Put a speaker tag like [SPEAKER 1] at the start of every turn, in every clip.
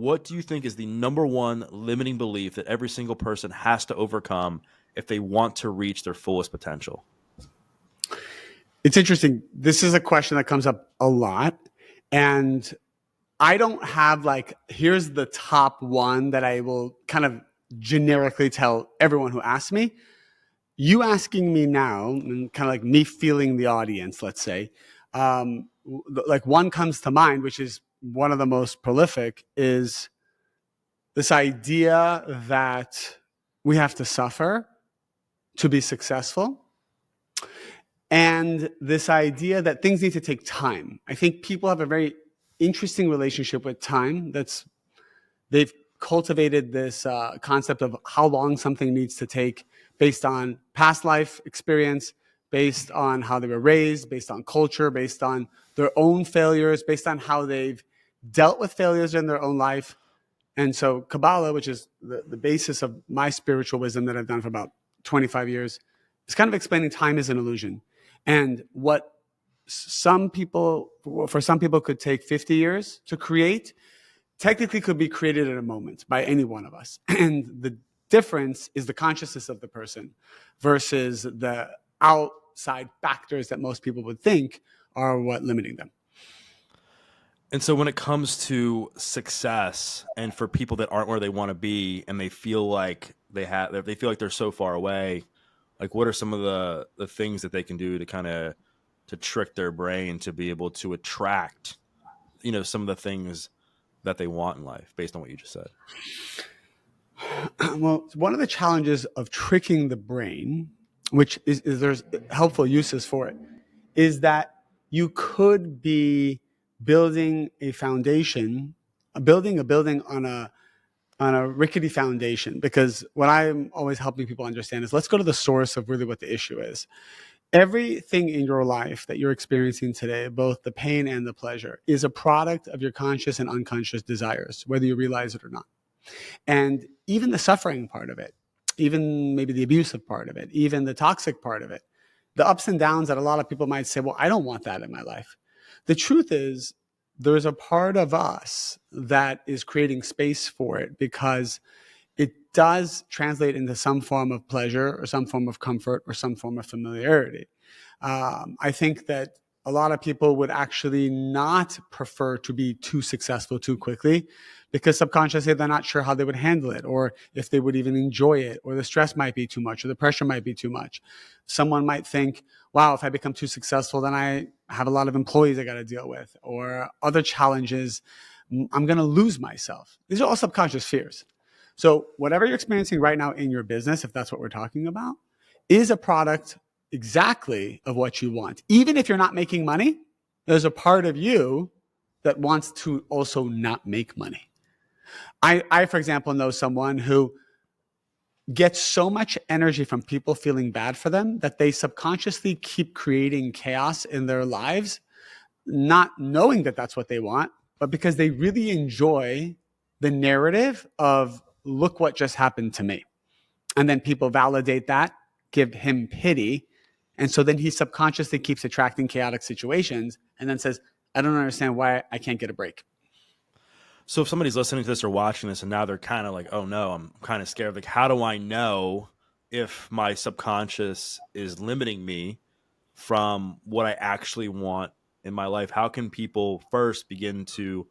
[SPEAKER 1] what do you think is the number one limiting belief that every single person has to overcome if they want to reach their fullest potential?
[SPEAKER 2] It's interesting. This is a question that comes up a lot. And I don't have here's the top one that I will kind of generically tell everyone who asks me. You asking me now, and kind of like me feeling the audience, let's say, one comes to mind, which is one of the most prolific, is this idea that we have to suffer to be successful. And this idea that things need to take time. I think people have a very interesting relationship with time. They've cultivated this concept of how long something needs to take based on past life experience, based on how they were raised, based on culture, based on their own failures, based on how they've dealt with failures in their own life. And so Kabbalah, which is the basis of my spiritual wisdom that I've done for about 25 years, is kind of explaining time is an illusion. And what for some people could take 50 years to create, technically could be created in a moment by any one of us. And the difference is the consciousness of the person versus the outside factors that most people would think are what limiting them.
[SPEAKER 1] And so when it comes to success, and for people that aren't where they want to be and they feel like they feel like they're so far away, like what are some of the things that they can do to kind of to trick their brain to be able to attract, some of the things that they want in life based on what you just said?
[SPEAKER 2] Well, one of the challenges of tricking the brain, which is there's helpful uses for it, is that you could be building a foundation, building a building on a rickety foundation. Because what I'm always helping people understand is, let's go to the source of really what the issue is. Everything in your life that you're experiencing today, both the pain and the pleasure, is a product of your conscious and unconscious desires, whether you realize it or not. And even the suffering part of it, even maybe the abusive part of it, even the toxic part of it, the ups and downs that a lot of people might say, well, I don't want that in my life. The truth is, there's a part of us that is creating space for it because it does translate into some form of pleasure or some form of comfort or some form of familiarity. I think that a lot of people would actually not prefer to be too successful too quickly because subconsciously they're not sure how they would handle it, or if they would even enjoy it, or the stress might be too much, or the pressure might be too much. Someone might think, wow, if I become too successful, then I have a lot of employees I got to deal with, or other challenges. I'm going to lose myself. These are all subconscious fears. So whatever you're experiencing right now in your business, if that's what we're talking about, is a product exactly of what you want. Even if you're not making money, there's a part of you that wants to also not make money. I, for example, know someone who gets so much energy from people feeling bad for them that they subconsciously keep creating chaos in their lives, not knowing that that's what they want, but because they really enjoy the narrative of, look what just happened to me. And then people validate that, give him pity. And so then he subconsciously keeps attracting chaotic situations and then says, I don't understand why I can't get a break.
[SPEAKER 1] So if somebody's listening to this or watching this and now they're kind of like, oh no, I'm kind of scared. Like, how do I know if my subconscious is limiting me from what I actually want in my life? How can people first begin to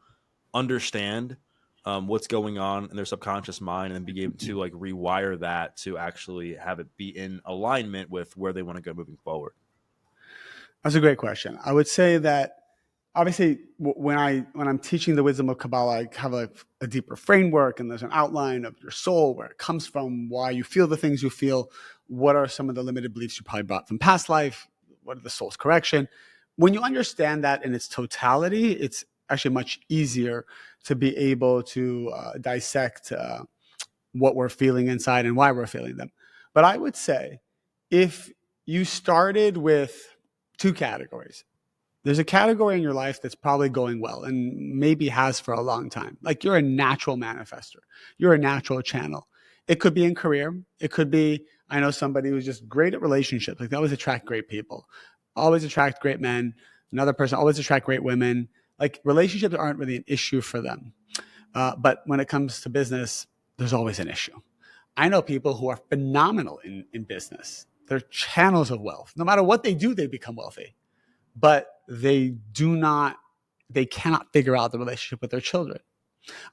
[SPEAKER 1] understand what's going on in their subconscious mind and be able to like rewire that to actually have it be in alignment with where they want to go moving forward?
[SPEAKER 2] That's a great question. I would say that obviously when I'm teaching the wisdom of Kabbalah, I have a deeper framework, and there's an outline of your soul, where it comes from, why you feel the things you feel, what are some of the limited beliefs you probably brought from past life, what are the soul's correction. When you understand that in its totality, it's actually much easier to be able to dissect what we're feeling inside and why we're feeling them. But I would say, if you started with two categories, there's a category in your life that's probably going well and maybe has for a long time. Like, you're a natural manifester. You're a natural channel. It could be in career. It could be, I know somebody who's just great at relationships. Like, they always attract great people, always attract great men. Another person always attract great women. Like, relationships aren't really an issue for them. But when it comes to business, there's always an issue. I know people who are phenomenal in business. They're channels of wealth. No matter what they do, they become wealthy. But they cannot figure out the relationship with their children.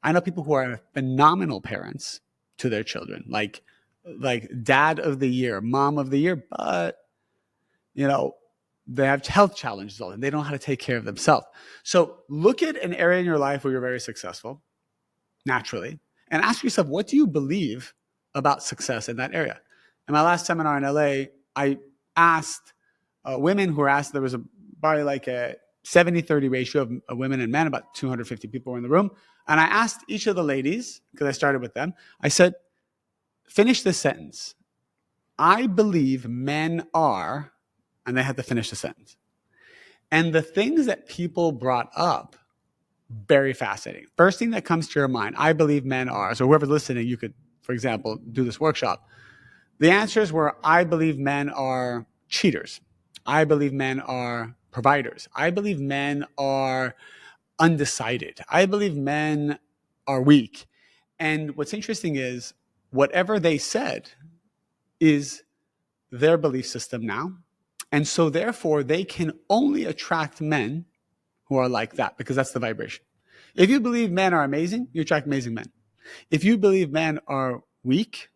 [SPEAKER 2] I know people who are phenomenal parents to their children, like dad of the year, mom of the year, but you know, they have health challenges and they don't know how to take care of themselves. So look at an area in your life where you're very successful, naturally, and ask yourself, what do you believe about success in that area? In my last seminar in LA, I asked women who were asked, there was probably like a 70-30 ratio of women and men, about 250 people were in the room. And I asked each of the ladies, because I started with them, I said, finish this sentence. I believe men are, and they had to finish the sentence. And the things that people brought up, very fascinating. First thing that comes to your mind, I believe men are. So whoever's listening, you could, for example, do this workshop. The answers were, I believe men are cheaters. I believe men are providers. I believe men are undecided. I believe men are weak. And what's interesting is whatever they said is their belief system now. And so therefore they can only attract men who are like that because that's the vibration. If you believe men are amazing, you attract amazing men. If you believe men are weak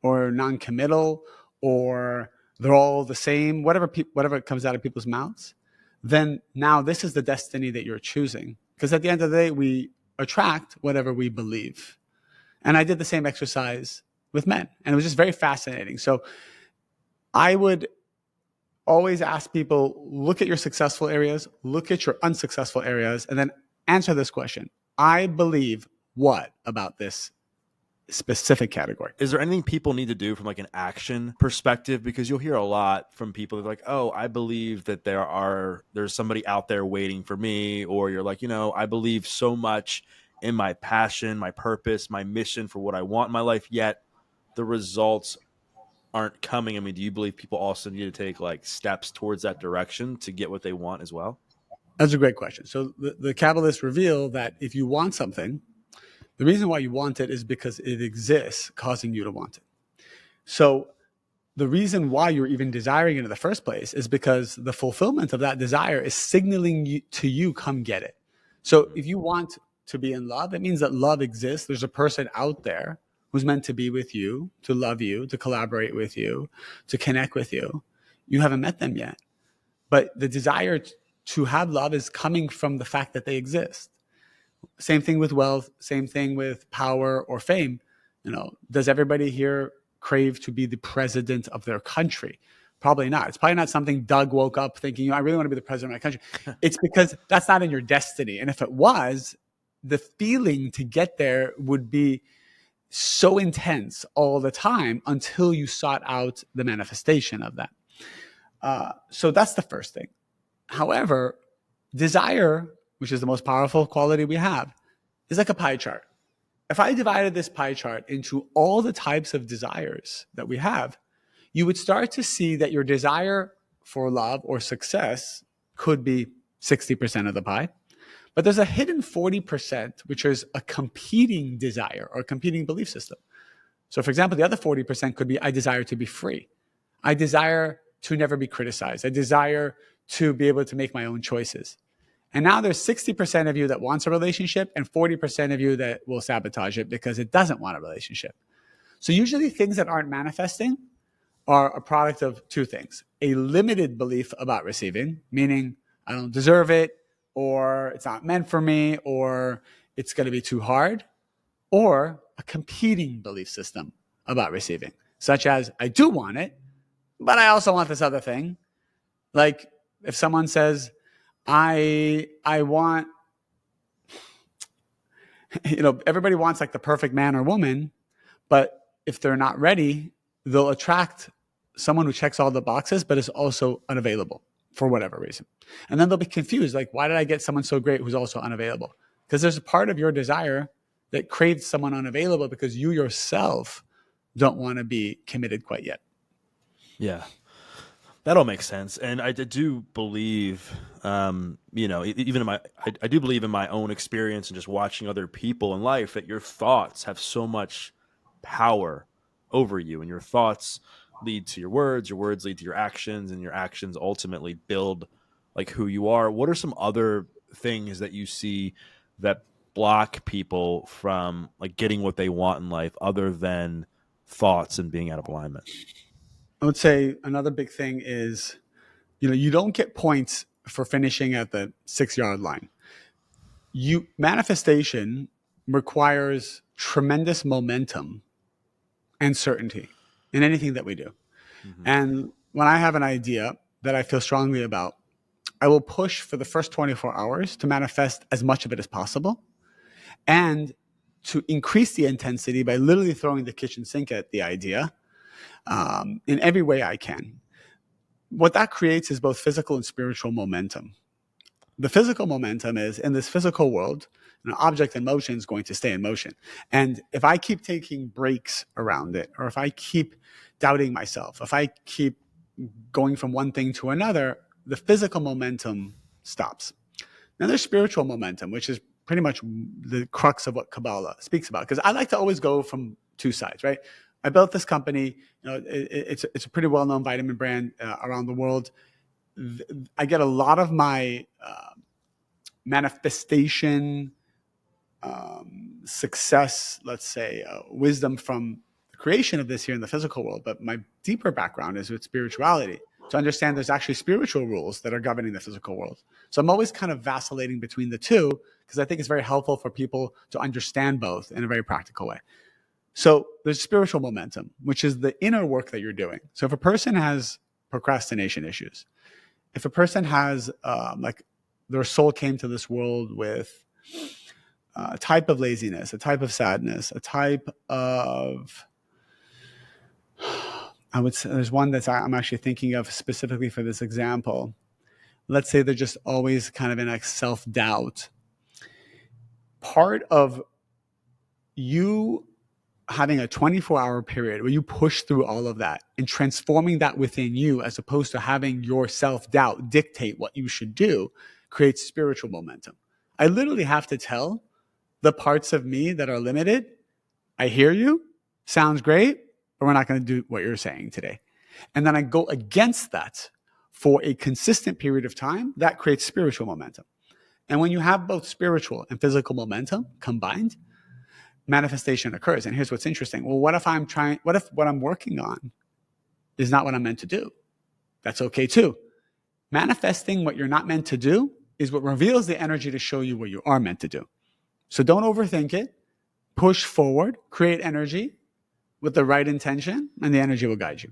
[SPEAKER 2] or non-committal or they're all the same, whatever comes out of people's mouths, then now this is the destiny that you're choosing. Because at the end of the day, we attract whatever we believe. And I did the same exercise with men, and it was just very fascinating. So I would always ask people, look at your successful areas, look at your unsuccessful areas, and then answer this question. I believe what about this specific category?
[SPEAKER 1] Is there anything people need to do from like an action perspective? Because you'll hear a lot from people that are like, oh, I believe that there's somebody out there waiting for me. Or you're like, I believe so much in my passion, my purpose, my mission for what I want in my life, yet the results aren't coming. I mean, do you believe people also need to take like steps towards that direction to get what they want as well?
[SPEAKER 2] That's a great question. So the Kabbalists reveal that if you want something, the reason why you want it is because it exists, causing you to want it. So the reason why you're even desiring it in the first place is because the fulfillment of that desire is signaling to you, come get it. So if you want to be in love, it means that love exists. There's a person out there who's meant to be with you, to love you, to collaborate with you, to connect with you. You haven't met them yet. But the desire to have love is coming from the fact that they exist. Same thing with wealth, same thing with power or fame. Does everybody here crave to be the president of their country? Probably not. It's probably not something Doug woke up thinking, I really want to be the president of my country. It's because that's not in your destiny. And if it was, the feeling to get there would be so intense all the time until you sought out the manifestation of that. So that's the first thing. However, desire, which is the most powerful quality we have, is like a pie chart. If I divided this pie chart into all the types of desires that we have, you would start to see that your desire for love or success could be 60% of the pie. But there's a hidden 40%, which is a competing desire or a competing belief system. So, for example, the other 40% could be, I desire to be free. I desire to never be criticized. I desire to be able to make my own choices. And now there's 60% of you that wants a relationship and 40% of you that will sabotage it because it doesn't want a relationship. So usually things that aren't manifesting are a product of two things. A limited belief about receiving, meaning I don't deserve it, or it's not meant for me, or it's going to be too hard, or a competing belief system about receiving, such as I do want it, but I also want this other thing. Like if someone says, I want, everybody wants like the perfect man or woman, but if they're not ready, they'll attract someone who checks all the boxes, but is also unavailable for whatever reason. And then they'll be confused. Like, why did I get someone so great who's also unavailable? Because there's a part of your desire that craves someone unavailable because you yourself don't want to be committed quite yet.
[SPEAKER 1] Yeah. That all makes sense, and do believe, even in I do believe in my own experience and just watching other people in life that your thoughts have so much power over you, and your thoughts lead to your words lead to your actions, and your actions ultimately build like who you are. What are some other things that you see that block people from like getting what they want in life, other than thoughts and being out of alignment?
[SPEAKER 2] I would say another big thing is, you don't get points for finishing at the 6 yard line. Manifestation requires tremendous momentum and certainty in anything that we do.
[SPEAKER 1] Hmm.
[SPEAKER 2] And when I have an idea that I feel strongly about, I will push for the first 24 hours to manifest as much of it as possible, and to increase the intensity by literally throwing the kitchen sink at the idea, in every way I can. What that creates is both physical and spiritual momentum. The physical momentum is, in this physical world, an object in motion is going to stay in motion. And if I keep taking breaks around it, or if I keep doubting myself, if I keep going from one thing to another, the physical momentum stops. Now there's spiritual momentum, which is pretty much the crux of what Kabbalah speaks about. Because I like to always go from two sides, right? I built this company. It's a pretty well-known vitamin brand around the world. I get a lot of my manifestation, success, let's say, wisdom from the creation of this here in the physical world. But my deeper background is with spirituality, to understand there's actually spiritual rules that are governing the physical world. So I'm always kind of vacillating between the two, because I think it's very helpful for people to understand both in a very practical way. So there's spiritual momentum, which is the inner work that you're doing. So if a person has procrastination issues, if a person has like their soul came to this world with a type of laziness, a type of sadness, a type of, I would say there's one that I'm actually thinking of specifically for this example. Let's say they're just always kind of in like self doubt. Part of you having a 24-hour period where you push through all of that and transforming that within you, as opposed to having your self doubt dictate what you should do, creates spiritual momentum. I literally have to tell the parts of me that are limited, I hear you, sounds great, but we're not going to do what you're saying today. And then I go against that for a consistent period of time. That creates spiritual momentum. And when you have both spiritual and physical momentum combined, manifestation occurs. And here's what's interesting. Well, what if what I'm working on is not what I'm meant to do? That's okay too. Manifesting what you're not meant to do is what reveals the energy to show you what you are meant to do. So don't overthink it. Push forward, create energy with the right intention, and the energy will guide you.